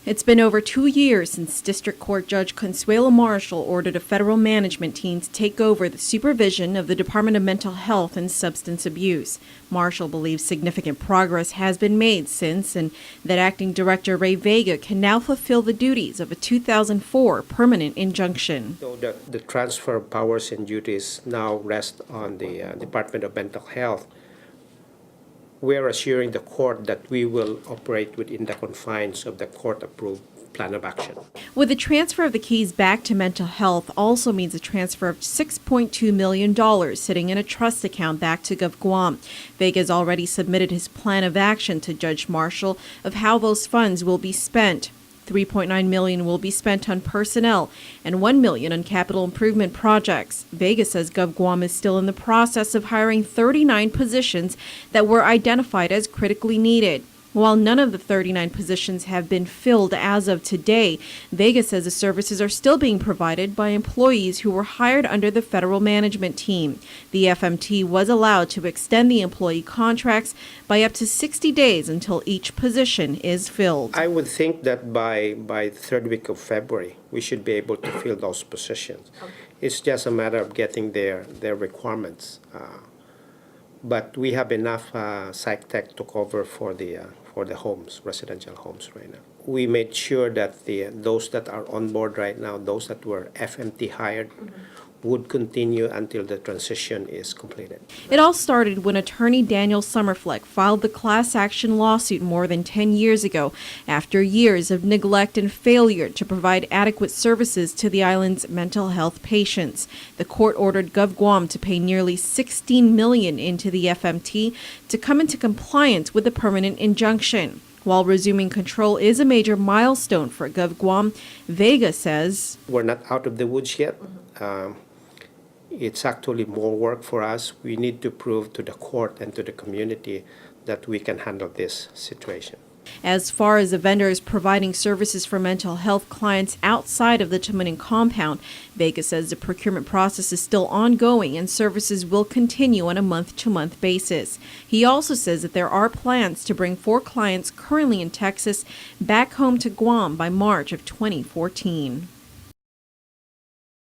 It's been over 2 years since District Court Judge Consuelo Marshall ordered a federal management team to take over the supervision of the Department of Mental Health and Substance Abuse. Marshall believes significant progress has been made since, and that Acting Director Ray Vega can now fulfill the duties of a 2004 permanent injunction. So the transfer of powers and duties now rest on the Department of Mental Health. We are assuring the court that we will operate within the confines of the court-approved plan of action. With the transfer of the keys back to mental health also means a transfer of $6.2 million sitting in a trust account back to GovGuam. Vega has already submitted his plan of action to Judge Marshall of how those funds will be spent. $3.9 million will be spent on personnel and $1 million on capital improvement projects. Vega says GovGuam is still in the process of hiring 39 positions that were identified as critically needed. While none of the 39 positions have been filled as of today, Vega says the services are still being provided by employees who were hired under the federal management team. The FMT was allowed to extend the employee contracts by up to 60 days until each position is filled. I would think that by the third week of February, we should be able to fill those positions. Okay. It's just a matter of getting their requirements. But we have enough psych tech to cover for the homes, residential homes right now. We made sure that those that are on board right now, those that were FMT hired, would continue until the transition is completed. It all started when attorney Daniel Summerfleck filed the class action lawsuit more than 10 years ago after years of neglect and failure to provide adequate services to the island's mental health patients. The court ordered GovGuam to pay nearly $16 million into the FMT to come into compliance with the permanent injunction. While resuming control is a major milestone for GovGuam, Vega says, we're not out of the woods yet. It's actually more work for us. We need to prove to the court and to the community that we can handle this situation. As far as the vendors providing services for mental health clients outside of the Tamunin compound, Vega says the procurement process is still ongoing and services will continue on a month-to-month basis. He also says that there are plans to bring 4 clients currently in Texas back home to Guam by March of 2014.